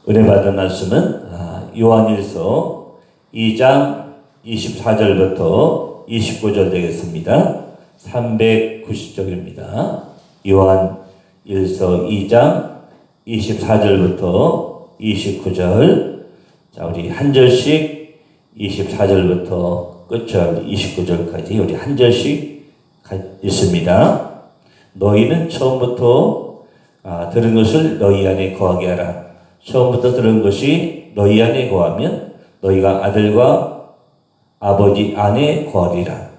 은혜 받은 말씀은 요한일서 2장 24절부터 29절 되겠습니다. 390쪽입니다. 요한일서 2장 24절부터 29절. 자, 우리 한 절씩 24절부터 끝절 29절까지 우리 한 절씩 있습니다. 너희는 처음부터 들은 것을 너희 안에 거하게 하라. 처음부터 들은 것이 너희 안에 거하면 너희가 아들과 아버지 안에 거하리라.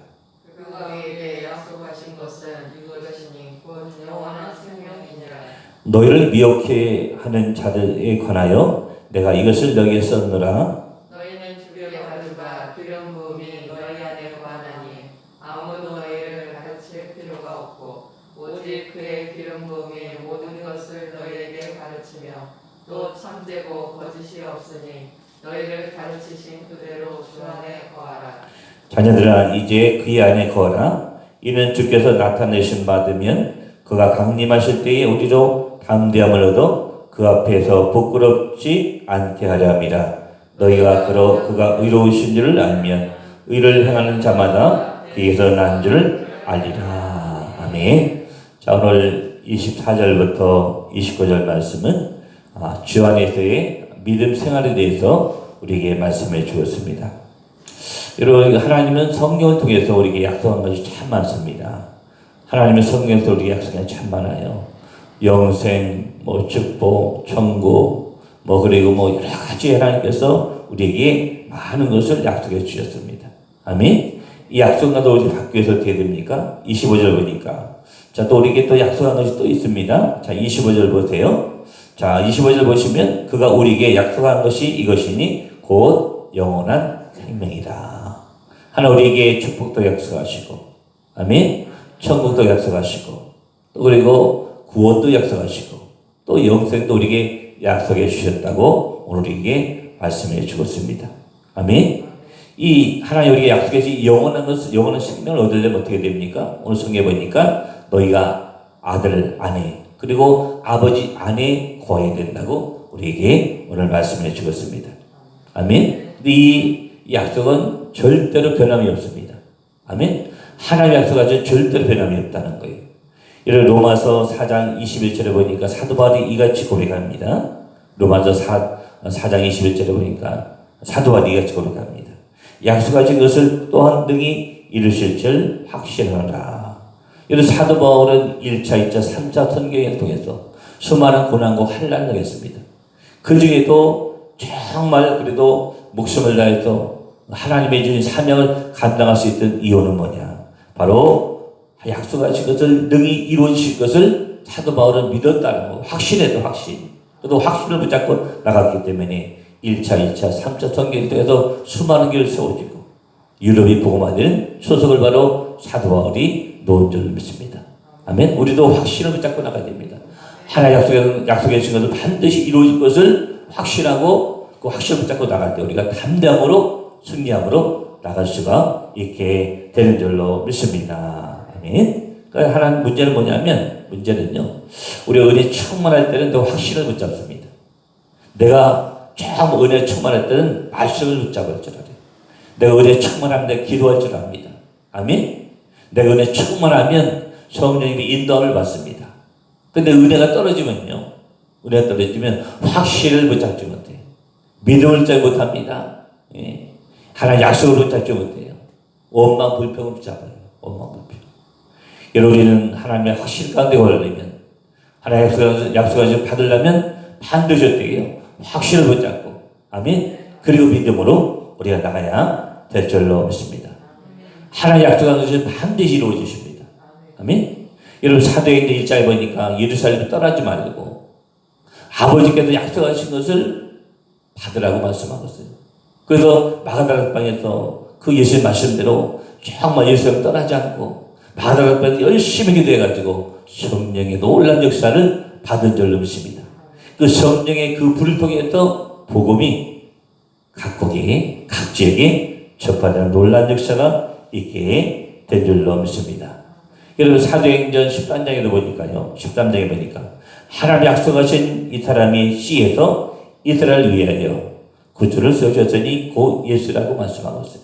그가 우리에게 약속하신 것은 이것이니 곧 영원한 생명이니라. 너희를 미혹해 하는 자들에 관하여 내가 이것을 너희에게 썼노라. 너희는 주변에 받은 바 기름 부음이 너희 안에 거하나니 아무도 너희를 가르칠 필요가 없고 오직 그의 기름 부음이 모든 것을 너희에게 가르치며 또 참되고 거짓이 없으니 너희를 가르치신 그대로 주 안에 거하라. 자녀들아 이제 그의 안에 거하라. 이는 주께서 나타내심 받으면 그가 강림하실 때에 우리로 담대함을 얻어 그 앞에서 부끄럽지 않게 하려 함이라. 너희가 그가 의로우신 줄을 알면 의를 행하는 자마다 그에서 난 줄을 알리라. 아멘. 자, 오늘 24절부터 29절 말씀은 주 안에서의 믿음 생활에 대해서 우리에게 말씀해 주었습니다. 여러분, 하나님은 성경을 통해서 우리에게 약속한 것이 참 많습니다. 하나님은 성경에서 우리에게 약속한 것이 참 많아요. 영생, 축복, 천국, 그리고 여러 가지 하나님께서 우리에게 많은 것을 약속해 주셨습니다. 아멘. 이 약속과도 우리 받기 위해서 어떻게 됩니까? 25절 보니까. 자, 또 우리에게 또 약속한 것이 또 있습니다. 자, 25절 보세요. 자, 25절 보시면 그가 우리에게 약속한 것이 이것이니 곧 영원한 생명이다. 하나님 우리에게 축복도 약속하시고, 아멘. 천국도 약속하시고, 또 그리고 구원도 약속하시고, 또 영생도 우리에게 약속해 주셨다고 오늘 우리에게 말씀해 주었습니다. 아멘. 이 하나님 우리에게 약속해 주신 영원한 생명을 얻으려면 어떻게 됩니까? 오늘 성경에 보니까 너희가 아들 안에 그리고 아버지 안에 거해야 된다고 우리에게 오늘 말씀해 주었습니다. 아멘. 이 약속은 절대로 변함이 없습니다. 아멘. 하나님의 약속은 절대로 변함이 없다는 거예요. 이를 로마서 4장 21절에 보니까 사도 바울이 이같이 고백합니다. 로마서 4장 21절에 보니까 사도 바울이 이같이 고백합니다. 약속하신 것을 또한 등이 이루실 줄 확신하라. 이런 사도 바울은 1차, 2차, 3차 선교행을 통해서 수많은 고난과 환난을 당했습니다. 그 중에도 정말 그래도 목숨을 다해서 하나님의 주신 사명을 감당할 수 있던 이유는 뭐냐? 바로 약속하신 것을 능히 이루실 것을 사도 바울은 믿었다는 거. 확신해도 확신. 또 확신을 붙잡고 나갔기 때문에 1차, 2차, 3차 선교행을 통해서 수많은 교회를 세워지고 유럽이 복음화되는 소속을 바로 사도 바울이 놓은 줄을 믿습니다. 아멘. 우리도 확신을 붙잡고 나가야 됩니다. 하나님 약속해 주신 것을 반드시 이루어질 것을 확신하고 그 확신을 붙잡고 나갈 때 우리가 담대함으로 승리함으로 나갈 수가 있게 되는 줄로 믿습니다. 아멘. 그러니까 하나님 문제는 뭐냐면 문제는요. 우리가 은혜 충만할 때는 더 확신을 붙잡습니다. 내가 참 은혜 충만할 때는 말씀을 붙잡을 줄 알아요. 내가 은혜 충만하면 내가 기도할 줄 압니다. 아멘. 내가 은혜 충만하면 성령님의 인도함을 받습니다. 근데 은혜가 떨어지면요. 은혜가 떨어지면 확신을 붙잡지 못해요. 믿음을 붙잡지 못합니다. 예. 하나님 약속을 붙잡지 못해요. 원망 불평을 붙잡아요. 원망 불평. 여러분 우리는 하나님의 확신 가운데 걸으려면 하나님의 약속을 받으려면 반드시 어떻게 해요? 확신을 붙잡고 아멘. 그리고 믿음으로 우리가 나가야 될 줄로 믿습니다. 하나님 약속한 것은 반드시 이루어지십니다. 아멘. 여러분 사도행전 1장에 보니까 예루살렘을 떠나지 말고 아버지께서 약속하신 것을 받으라고 말씀하셨어요. 그래서 마가다라 방에서 그 예수의 말씀대로 정말 예수님 떠나지 않고 마가다라 방에서 열심히 기도해가지고 성령의 놀라운 역사를 받은 줄로 믿습니다. 그 성령의 그 불을 통해서 복음이 각국에 각지에게 접하는 놀라운 역사가 있게 된 줄로 믿습니다. 여러분 사도행전 13장에도 보니까요. 13장에 보니까 하나님 약속하신 이 사람이 씨에서 이스라엘을 위하여 구주를 세우셨으니 곧 예수라고 말씀하고 있어요.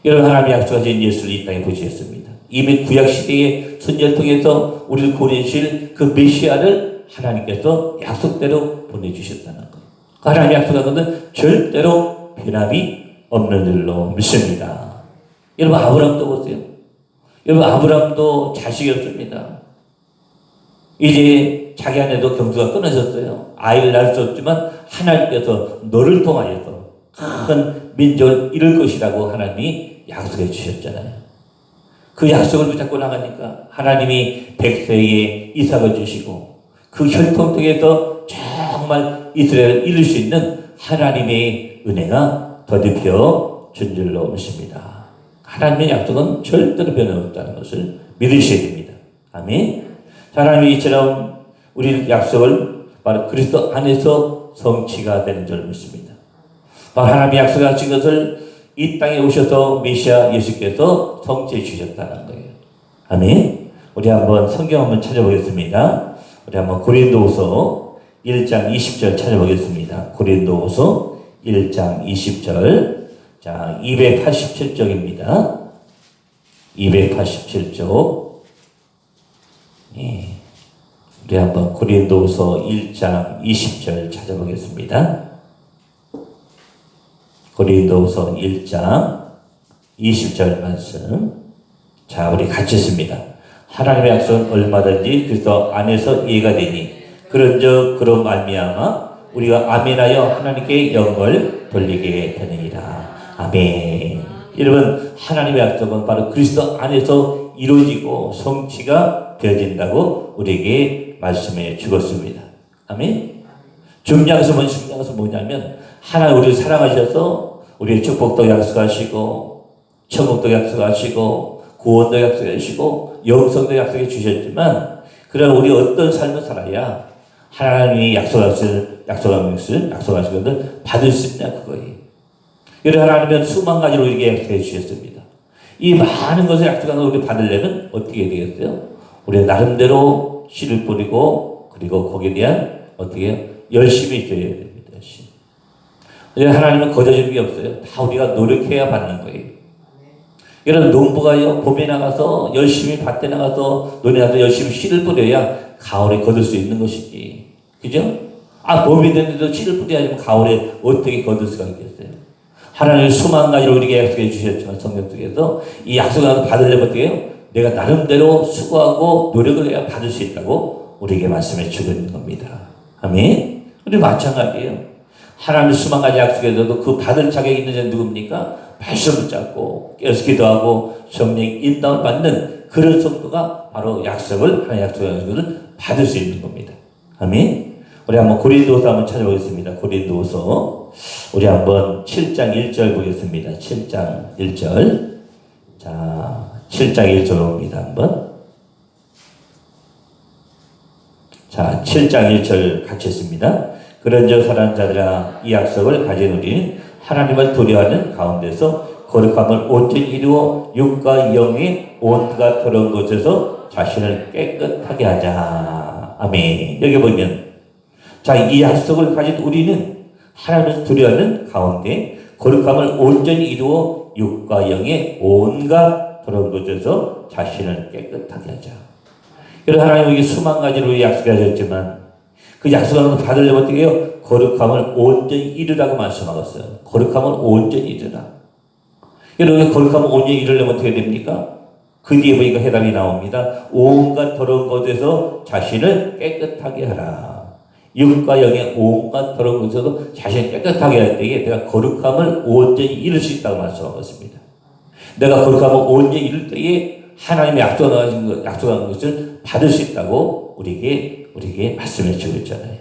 여러분, 하나님이 약속하신 예수를 이 땅에 보시겠습니다. 이미 구약시대의 선지자를 통해서 우리를 구원하실 그 메시아를 하나님께서 약속대로 보내주셨다는 거예요. 하나님이 약속한 것은 절대로 변함이 없는 줄로 믿습니다. 여러분, 아브라함도 보세요. 여러분, 아브라함도 자식이 없습니다. 이제 자기 아내도 경주가 끊어졌어요. 아이를 낳을 수 없지만 하나님께서 너를 통하여서 큰 민족을 이룰 것이라고 하나님이 약속해 주셨잖아요. 그 약속을 붙잡고 나가니까 하나님이 100세에 이삭을 주시고 그 혈통 통해서 정말 이스라엘을 이룰 수 있는 하나님의 은혜가 더딥혀 준 줄로 믿습니다. 하나님의 약속은 절대로 변함없다는 것을 믿으셔야 됩니다. 아멘. 하나님이 이처럼 우리 약속을 바로 그리스도 안에서 성취가 되는 줄 믿습니다. 바로 하나님이 약속하신 것을 이 땅에 오셔서 메시아 예수께서 성취해 주셨다는 거예요. 아멘. 우리 한번 성경 한번 찾아보겠습니다. 우리 한번 고린도후서 1장 20절 찾아보겠습니다. 고린도후서 1장 20절. 자, 287쪽입니다. 287쪽. 예. 우리 한번 고린도후서 1장 20절 찾아보겠습니다. 고린도후서 1장 20절 말씀. 자, 우리 같이 읽습니다. 하나님의 약속은 얼마든지 그리스도 안에서 이해가 되니 그런즉 그런 말미암아 우리가 아멘하여 하나님께 영광을 돌리게 되느니라. 아멘. 여러분, 하나님의 약속은 바로 그리스도 안에서 이루어지고 성취가 되어진다고 우리에게 말씀해 주었습니다. 아멘. 중요한 것은 뭐냐면 하나님 우리를 사랑하셔서 우리의 축복도 약속하시고 천국도 약속하시고 구원도 약속하시고 영성도 약속해 주셨지만 그러나 우리 어떤 삶을 살아야 하나님이 약속하신 것을 받을 수 있냐 그거예요. 여러분, 하나님은 수만 가지로 우리에게 약속해 주셨습니다. 이 많은 것을 약속한 것을 우리 받으려면 어떻게 되겠어요? 우리 나름대로 씨를 뿌리고 그리고 거기에 대한 어떻게 열심히 있어야 됩니다. 열심히. 하나님은 거저주는 게 없어요. 다 우리가 노력해야 받는 거예요. 여러분, 농부가요, 봄에 나가서 열심히 밭에 나가서 논에 나가서 열심히 씨를 뿌려야 가을에 거둘 수 있는 것이지. 그죠? 봄이 됐는데도 씨를 뿌려야지 가을에 어떻게 거둘 수가 있겠어요? 하나님은 수만 가지로 우리에게 약속해 주셨지만 성경 속에서 이 약속을 받으려면 어떻게 해요? 내가 나름대로 수고하고 노력을 해야 받을 수 있다고 우리에게 말씀해 주고 있는 겁니다. 아멘. 우리 마찬가지예요. 하나님의 수만 가지 약속에서도 그 받을 자격이 있는 자는 누굽니까? 말씀 붙잡고 깨어서 기도하고 성령 인도를 받는 그런 성도가 바로 하나님의 약속하는 것을 받을 수 있는 겁니다. 아멘. 우리 한번 고린도후서 한번 찾아보겠습니다. 고린도후서 우리 한번 7장 1절 보겠습니다. 7장 1절. 자, 7장 1절 봅니다. 한번. 자, 7장 1절 같이 했습니다. 그런즉 사랑하는 자들아, 이 약속을 가진 우리는 하나님을 두려워하는 가운데서 거룩함을 온전히 이루어 육과 영의 온갖 더러운 것에서 자신을 깨끗하게 하자. 아멘. 여기 보면, 자, 이 약속을 가진 우리는 하나님을 두려워하는 가운데 거룩함을 온전히 이루어 육과 영의 온갖 더러운 것에서 자신을 깨끗하게 하자. 여러분, 하나님에게 수만 가지로 약속하셨지만 그 약속을 받으려면 어떻게 해요? 거룩함을 온전히 이루라고 말씀하셨어요. 거룩함을 온전히 이루라. 여러분, 거룩함을 온전히 이루려면 어떻게 됩니까? 그 뒤에 보니까 해답이 나옵니다. 온갖 더러운 것에서 자신을 깨끗하게 하라. 육과 영의 온갖 더러운 것에서도 자신을 깨끗하게 할 때에 내가 거룩함을 온전히 이룰 수 있다고 말씀하고 있습니다. 내가 거룩함을 온전히 이룰 때에 하나님의 약속한 것을 받을 수 있다고 우리에게 말씀해 주고 있잖아요.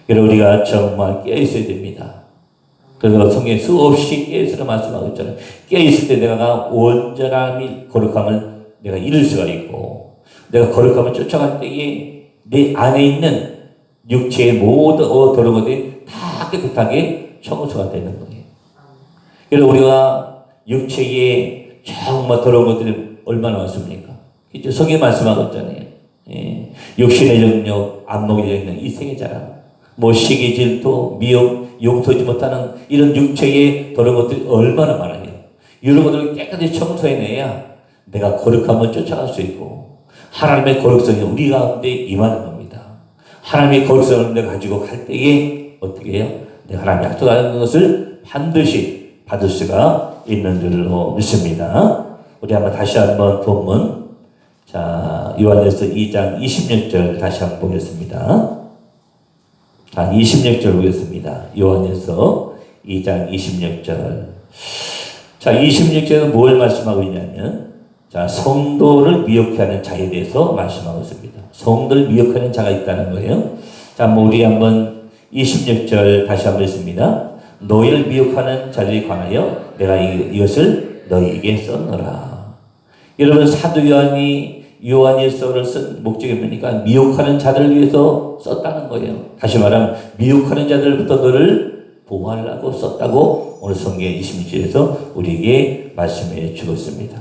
여러분, 우리가 정말 깨어있어야 됩니다. 그래서 성경에 수없이 깨어있으라 말씀하고 있잖아요. 깨어있을 때 내가 온전함이 거룩함을 내가 이룰 수가 있고, 내가 거룩함을 쫓아갈 때에 내 안에 있는 육체의 모든 더러운 것들이 다 깨끗하게 청소가 되는 거예요. 여러분, 우리가 육체에 정말 더러운 것들이 얼마나 많습니까? 이제 성경에 말씀하고 있잖아요. 예. 육신의 정욕, 안목의 정욕, 이생의 자랑. 뭐 시기, 질투, 미움, 용서지 못하는 이런 육체의 그런 것들이 얼마나 많아요. 이런 것들을 깨끗이 청소해내야 내가 거룩함을 쫓아갈 수 있고 하나님의 거룩성이 우리 가운데 임하는 겁니다. 하나님의 거룩성을 내가 가지고 갈 때에 어떻게 해요? 내가 하나님의 약속하는 것을 반드시 받을 수가 있는 줄로 믿습니다. 우리 한번 다시 한번 본문, 자, 요한일서 2장 26절 다시 한번 보겠습니다. 자, 26절 보겠습니다. 요한일서 2장 26절. 자, 26절은 뭘 말씀하고 있냐면, 자, 성도를 미혹해 하는 자에 대해서 말씀하고 있습니다. 성도를 미혹하는 자가 있다는 거예요. 자, 우리 한번 26절 다시 한번 읽습니다. 너희를 미혹하는 자들에 관하여 내가 이것을 너희에게 썼노라. 여러분, 사도 요한이 요한일서를 쓴 목적이 뭡니까? 미혹하는 자들을 위해서 썼다는 거예요. 다시 말하면 미혹하는 자들부터 너를 보호하려고 썼다고 오늘 성경 26절에서 우리에게 말씀해 주었습니다.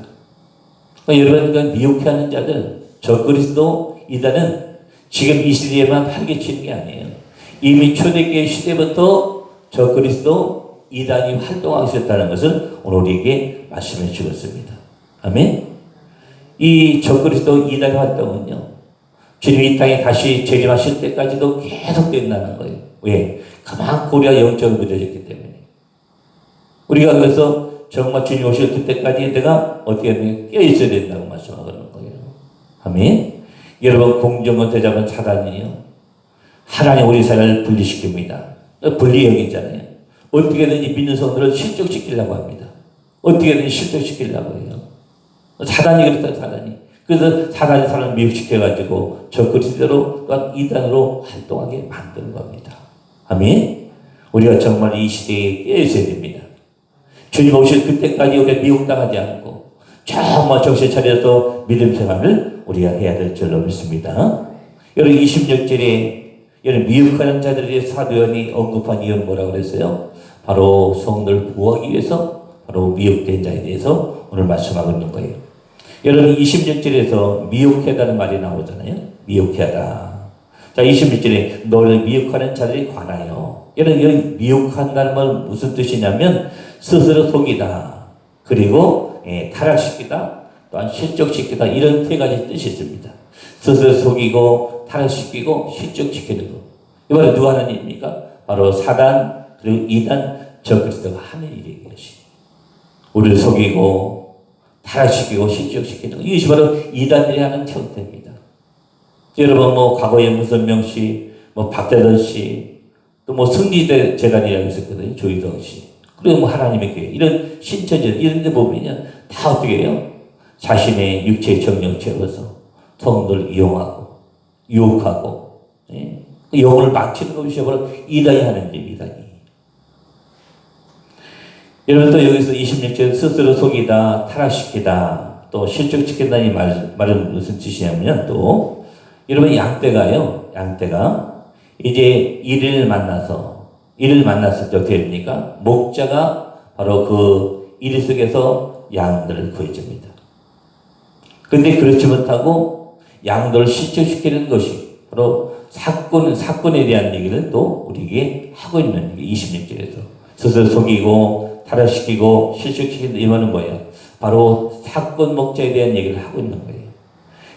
여러분, 미혹해 하는 자들, 적그리스도 이단은 지금 이 시대에만 활개치는 게 아니에요. 이미 초대교회 시대부터 적그리스도 이단이 활동하고 있었다는 것을 오늘 우리에게 말씀해 주었습니다. 아멘. 이 적그리스도 이단의 활동은요, 주님이 이 땅에 다시 재림하실 때까지도 계속된다는 거예요. 왜? 그만큼 우리가 영적으로 무뎌졌기 때문에. 우리가 그래서 정말 주님 오실 그때까지 내가 어떻게 하면 깨어있어야 된다고 말씀하고 있는 거예요. 아멘. 여러분, 공정한 대잡은 사단이요, 하나님 우리 사회를 분리시킵니다. 분리 여기잖아요. 어떻게든지 믿는 성도를 실족시키려고 합니다. 어떻게든지 실족시키려고 해요. 사단이 그랬어요, 사단이. 그래서 사단이 사람을 미혹시켜가지고 적그리스도로 또한 이단으로 활동하게 만드는 겁니다. 아멘. 우리가 정말 이 시대에 깨어있어야 됩니다. 주님 오실 그때까지 우리가 미혹당하지 않고 정말 정신 차려서 믿음 생활을 우리가 해야 될 줄로 믿습니다. 여러분, 26절에 여러분, 미혹하는 자들에 대해서 사도 요한이 언급한 이유는 뭐라고 그랬어요? 바로 성도를 보호하기 위해서 바로 미혹된 자에 대해서 오늘 말씀하고 있는 거예요. 여러분, 26절에서 미혹하다는 말이 나오잖아요. 미혹하다. 자, 26절에 너를 미혹하는 자들에 관하여. 여러분, 여기 미혹한다는 말은 무슨 뜻이냐면 스스로 속이다, 그리고 타락시키다, 또한 실족시키다, 이런 세 가지 뜻이 있습니다. 스스로 속이고 타락시키고 실족시키는 것. 이번에 누가 하는 일입니까? 바로 사단, 그리고 이단, 적그리스도가 하는 일이에요. 이것이. 우리를 속이고 타락시키고 실족시키는 것. 이것이 바로 이단들이 하는 형태입니다. 여러분, 뭐 과거에 무선명 씨, 뭐 박대던 씨, 또 뭐 승리대 재단이라고 있었거든요. 조희동 씨. 그리고 뭐 하나님의 교회, 이런 신천지들 이런 데 보면요, 다 어떻게 해요? 자신의 육체의 정령 채워서 성도를 이용하고 유혹하고, 영혼을 망치는 것이 바로 이단이 하는 일, 이단이. 여러분, 또 여기서 26절 스스로 속이다, 타락시키다, 또 실족시킨다는 말은 무슨 뜻이냐면, 또 여러분, 양떼가요, 양떼가 이제 이를 만났을 때 어떻게 됩니까? 목자가 바로 그 이리 속에서 양들을 구해줍니다. 근데 그렇지 못하고 양들을 실족시키는 것이 바로 사건에 대한 얘기를 또 우리에게 하고 있는 게 26절에서 스스로 속이고 타락시키고 실족시키는 이 말은 뭐예요? 바로 사건 목자에 대한 얘기를 하고 있는 거예요.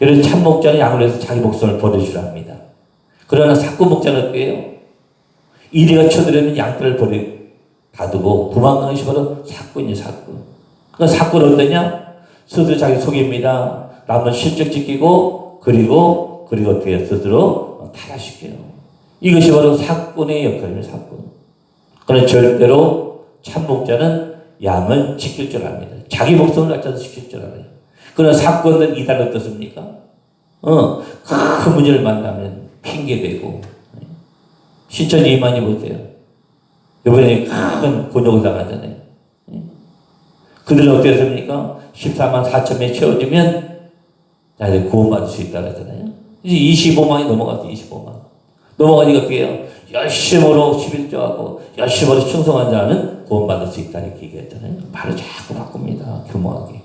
여러분, 참 목자는 양을 위해서 자기 목숨을 버려주라 합니다. 그러나 사건 목자는 어때요? 이리가 쳐들으면 양떼를 가두고 도망가는 것이 바로 사건이에요, 사건. 그 사건은 어떠냐? 스스로 자기 속입니다. 남은 실족시키고, 그리고 어떻게 스스로 타락시켜요. 이것이 바로 사건의 역할입니다, 사건. 그러나 절대로 참 목자는 양을 지킬 줄 압니다. 자기 목숨을 낮춰서 지킬 줄 알아요. 그러나 사건은 이단 어떻습니까? 큰 문제를 만나면 핑계대고, 신천지 이만희 보세요. 이번에 큰 곤욕을 당하잖아요. 그들은 어떻게 했습니까? 14만 4천 명 채워지면 이제 구원받을 수 있다고 했잖아요. 이제 25만이 넘어갔어요. 25만. 넘어가니까 어떻게 해요? 열심으로 11조하고 열심으로 충성한 자는 구원받을 수 있다, 이렇게 얘기했잖아요. 바로 자꾸 바꿉니다. 교묘하게.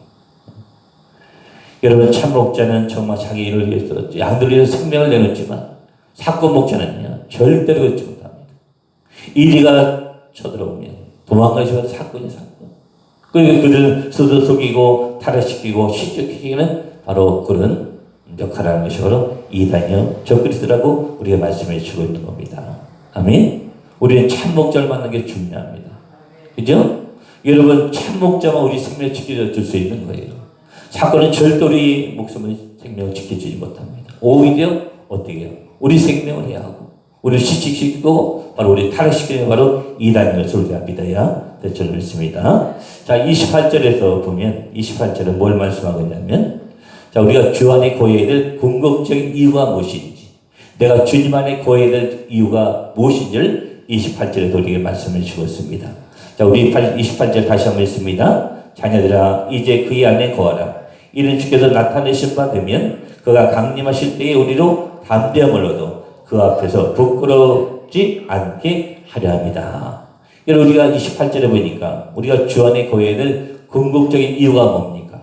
여러분, 참 목자는 정말 자기 일을 위해서 양들을 위해서 생명을 내놓지만 사건 목자는요, 절대로 그렇지 못합니다. 이리가 쳐들어오면 도망가셔서 사건이 사건. 그리고 그들은 스스로 속이고 타락시키고 실족시키는 바로 그런 역할을 하는 것이 바로 이단이요 적그리스도라고 우리가 말씀해 주고 있는 겁니다. 아멘. 우리는 참 목자를 만나는 게 중요합니다. 그죠? 여러분 참 목자만 우리 생명을 지켜줄 수 있는 거예요. 사건은 절대 우리 목숨을 생명을 지켜주지 못합니다. 오히려 어떻게 해요? 우리 생명을 해야 하고 우리를 실직시키고 바로 우리 타락시키는 바로 이단인 것을 우리가 믿어야 될 줄 믿습니다. 자 28절에서 보면 28절은 뭘 말씀하고 있냐면 자 우리가 주 안에 거해야 될 궁극적인 이유가 무엇인지 내가 주님 안에 거해야 될 이유가 무엇인지를 28절에 우리에게 말씀해 주고 있습니다. 자 우리 28절 다시 한번 읽습니다. 자녀들아 이제 그의 안에 거하라. 이는 주께서 나타내신 바 되면 그가 강림하실 때에 우리로 담대함을 얻어 그 앞에서 부끄럽지 않게 하려 합니다. 여러분 우리가 28절에 보니까 우리가 주 안에 거해야 될 궁극적인 이유가 뭡니까?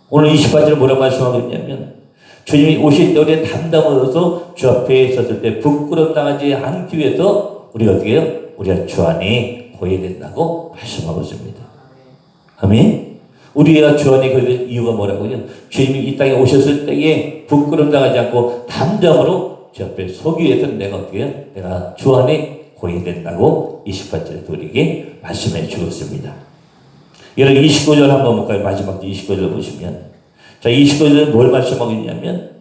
오늘 28절에 뭐라고 말씀하고 있냐면 주님이 오실 때 우리의 담담을 얻어서 주 앞에 섰을 때 부끄럼 당하지 않기 위해서 우리가 어떻게 해요? 우리가 주 안에 거해야 된다고 말씀하고 있습니다. 아멘. 우리가 주 안에 거해야 될 이유가 뭐라고요? 주님이 이 땅에 오셨을 때에 부끄럼 당하지 않고 담담으로 주 앞에 서기 위해서 내가 어떻게 해요? 내가 주 안에 거해야 된다고 28절에 우리에게 말씀해 주었습니다. 여러분 29절 한번 볼까요? 마지막 29절 보시면 자 29절은 뭘 말씀하고 있냐면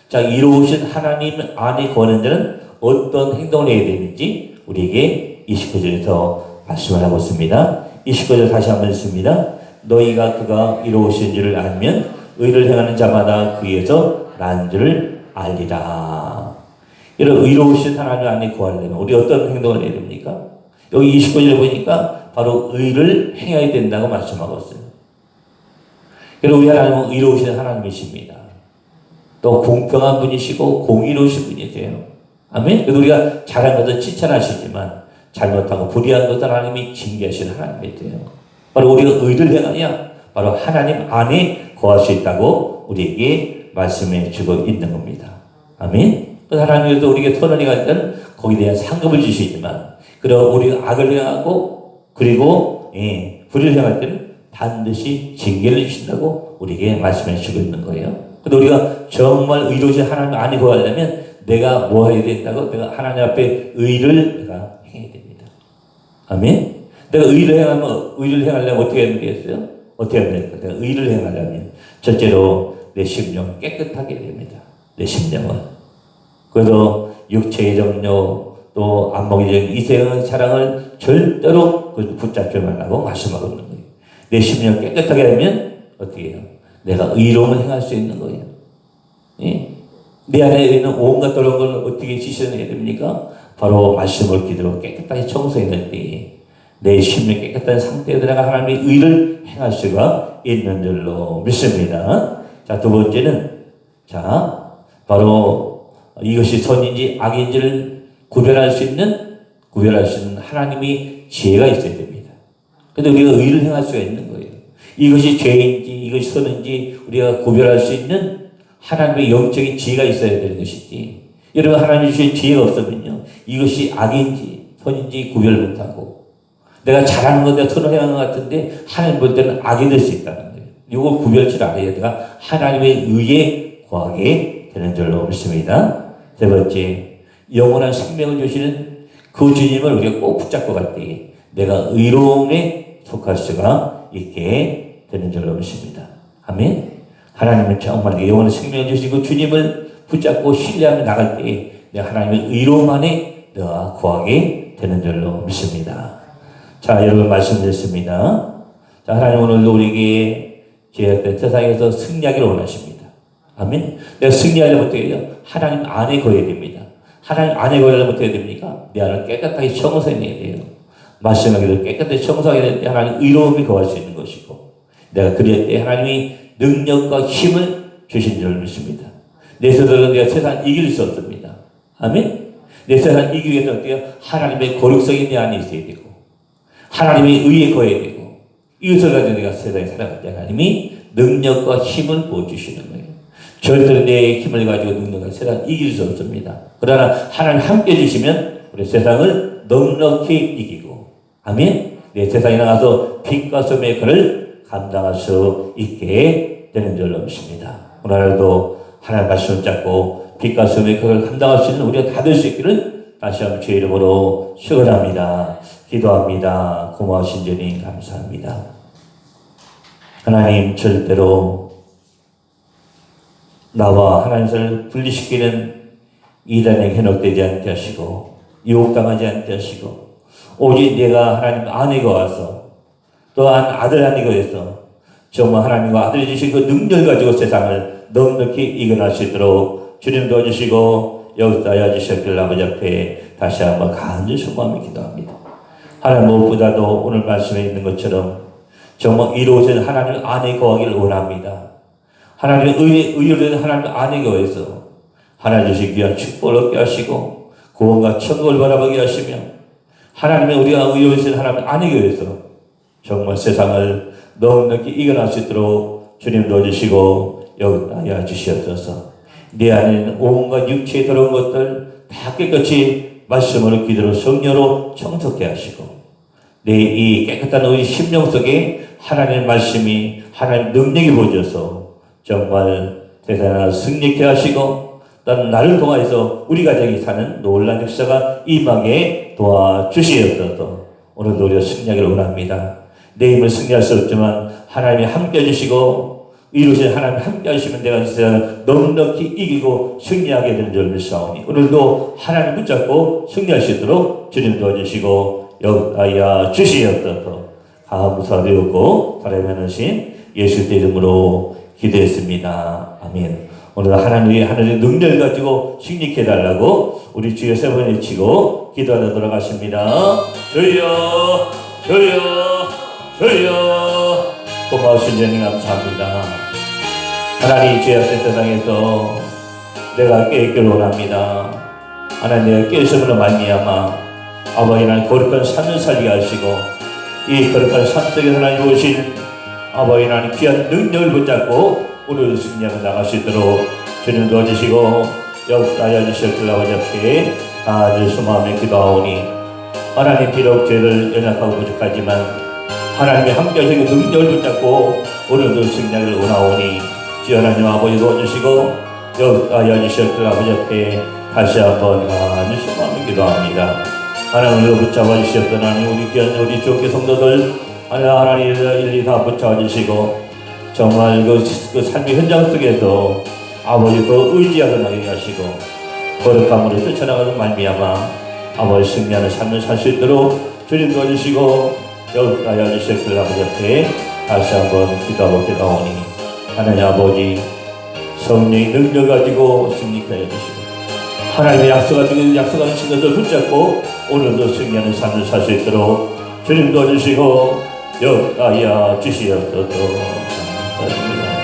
자 이루신 하나님 안에 거하는 자는 어떤 행동을 해야 되는지 우리에게 29절에서 말씀을 하고 있습니다. 29절 다시 한번 읽습니다. 너희가 그가 이루신 줄을 알면 의를 행하는 자마다 그에서 난 줄을 알리라. 이런 의로우신 하나님 안에 구하려면 우리 어떤 행동을 해야 됩니까? 여기 29절에 보니까 바로 의를 행해야 된다고 말씀하고 있어요. 그리고 우리 하나님은 의로우신 하나님이십니다. 또 공평한 분이시고 공의로우신 분이세요. 아멘. 그래서 우리가 잘한 것은 칭찬하시지만 잘못하고 불의한 것은 하나님이 징계하시는 하나님이세요. 바로 우리가 의를 행하냐 바로 하나님 안에 거할 수 있다고 우리에게 말씀해 주고 있는 겁니다. 아멘. 하나님께서 우리에게 선언이 갈 때는 거기에 대한 상급을 주시지만 그리고 우리가 악을 행하고 그리고 불의를 행할 때는 반드시 징계를 주신다고 우리에게 말씀해 주고 있는 거예요. 근데 우리가 정말 의로우신 하나님 안에 거하려면 내가 뭐 해야 된다고? 내가 하나님 앞에 의를 내가 행해야 됩니다. 아멘. 내가 의를 행하려면 어떻게 하면 되겠어요? 어떻게 하면 될까? 내가 의를 행하려면 첫째로 내 심령 깨끗하게 됩니다. 내 심령은. 그래서 육체의 정욕 또 안목의 이생의 사랑을 절대로 붙잡지 말라고 말씀하고 있는 거예요. 내 심령 깨끗하게 하면 어떻게 해요? 내가 의로움을 행할 수 있는 거예요. 예? 내 안에 있는 온갖 더러운 걸 어떻게 씻어내야 됩니까? 바로 말씀을 기도로 깨끗하게 청소해낼 때에 내 심령 깨끗한 상태에 내가 하나님의 의를 행할 수가 있는 줄로 믿습니다. 자, 두 번째는 자 바로 이것이 선인지 악인지를 구별할 수 있는 하나님의 지혜가 있어야 됩니다. 그런데 우리가 의를 행할 수가 있는 거예요. 이것이 죄인지 이것이 선인지 우리가 구별할 수 있는 하나님의 영적인 지혜가 있어야 되는 것이지. 여러분 하나님 주신 지혜가 없으면요 이것이 악인지 선인지 구별 못하고 내가 잘하는 건 내가 선호하는 것 같은데 하나님 볼 때는 악이 될 수 있다는 거예요. 이걸 구별줄 알아야 내가 하나님의 의에 거하게 되는 줄로 믿습니다. 세 번째, 영원한 생명을 주시는 그 주님을 우리가 꼭 붙잡고 갈 때에 내가 의로움에 속할 수가 있게 되는 줄로 믿습니다. 아멘. 하나님은 정말 영원한 생명을 주시고 주님을 붙잡고 신뢰하며 나갈 때에 내가 하나님의 의로움 안에 내가 거하게 되는 줄로 믿습니다. 자, 여러분 말씀드렸습니다. 자, 하나님 오늘도 우리에게 세상에서 승리하기를 원하십니다. 아멘. 내가 승리하려면 어떻게 해요? 하나님 안에 거해야 됩니다. 하나님 안에 거하려면 어떻게 해야 됩니까? 내 안을 깨끗하게 청소해내야 돼요. 말씀하기를 깨끗하게 청소하게 될 때 하나님 의로움이 거할 수 있는 것이고 내가 그럴 때 하나님이 능력과 힘을 주신 줄 믿습니다. 내 스스로 내가 세상 이길 수 없습니다. 아멘. 내 세상 이기기 위해서 어떻게 해요? 하나님의 거룩성이 내 안에 있어야 되고 하나님의 의에 거해야 되고 이것을 가지고 내가 세상에 살아갈 때 하나님이 능력과 힘을 부어주시는 거예요. 절대로 내 힘을 가지고 능력을 세상 이길 수 없습니다. 그러나 하나님 함께 해주시면 우리 세상을 넉넉히 이기고, 아멘. 내 세상에 나가서 빛과 소금의 그를 감당할 수 있게 되는 줄 믿습니다. 오늘도 하나님 말씀을 잡고 빛과 소금의 그를 감당할 수 있는 우리가 다 될 수 있기를 다시 한번 주의 이름으로 축원합니다. 기도합니다. 고마우신 주님 감사합니다. 하나님, 절대로 나와 하나님을 분리시키는 이단에게 현혹되지 않게 하시고 유혹당하지 않게 하시고, 오직 내가 하나님 아내가 와서 또한 아들 아내가 해서 정말 하나님과 아들이 주신 그 능력을 가지고 세상을 넉넉히 이겨낼 수 있도록 주님 도와주시고 여기서 하여 주셨길 아버지 앞에 다시 한번 간절히 소망하며 기도합니다. 하나님, 무엇보다도 오늘 말씀에 있는 것처럼 정말 이루어진 하나님 안에 거하기를 원합니다. 하나님의 의로 된 하나님 안에 거해서 하나님 주신 귀한 축복을 얻게 하시고 구원과 천국을 바라보게 하시며, 하나님의 우리가 의로 된 하나님 안에 거해서 정말 세상을 넉넉히 이겨낼 수 있도록 주님 도와주시고 여기하여 주시옵소서. 내 안에는 온갖 육체에 들어온 것들 다 깨끗이 말씀으로 기도로 성령으로 청소케 하시고, 내 이 깨끗한 우리 심령 속에 하나님의 말씀이 하나님의 능력이 보여져서 정말 세상을 승리케 하시고, 또한 나를 통하여서 우리 가정이 사는 놀라운 역사가 임하게 도와주시옵소서. 오늘도 우리가 승리하기를 원합니다. 내 힘을 승리할 수 없지만 하나님이 함께 해주시고 이루신 하나님 함께 하시면 내가 세상을 넉넉히 이기고 승리하게 되는 줄 믿사오니, 오늘도 하나님 붙잡고 승리할 수 있도록 주님 도와주시고 여기하여 주시옵소서. 감사드리고 살아계신 예수 이름으로 기도했습니다. 아멘. 오늘 하나님이 하늘의 능력을 가지고 승리케 해달라고 우리 주여 세 번 외치고 기도하러 돌아가십니다. 주여 주여 주여. 고마우신 주님 감사합니다. 하나님, 죄 없는 세상에서 내가 깨있기를 원합니다. 하나님, 내가 깨있음으로 말미암아 아버지 하나님 거룩한 삶을 살게 하시고, 이 거룩한 삶 속에 하나님 오신 아버지 하나님 귀한 능력을 붙잡고 우리를 승리하며 나갈 수 있도록 주님 도와주시고 역사하여 주실 아버지 앞에 간절히 소망하며 기도하오니, 하나님 비록 죄를 연약하고 부족하지만 하나님이 함께 하시는 능력을 붙잡고 오늘도 승리하기를 원하오니, 주여 하나님 아버지 도와주시고 역사하여 주실 아버지 앞에 다시 한번 간절히 소망하며 기도합니다. 하나님, 우리를 붙잡아 주시옵소서. 하나님, 우리 귀한 우리 주께 성도들 하나님 일일이 다 붙잡아 주시고 정말 그 삶의 현장 속에서 아버지 그 의지하게 하게 하시고 거룩함으로 뛰쳐나가는 말미암아 아버지 승리하는 삶을 살 수 있도록 주님 도와주시고 여기까지 주실 아버지 앞에 다시 한번 기도하고 기도하오니, 하나님 아버지 성령의 능력 가지고 승리케 하여 주시고 하나님의 약속하신 것을 붙잡고 오늘도 승리하는 삶을 살 수 있도록 주님 도와주시고 여기까지 주시옵소서. 감사합니다.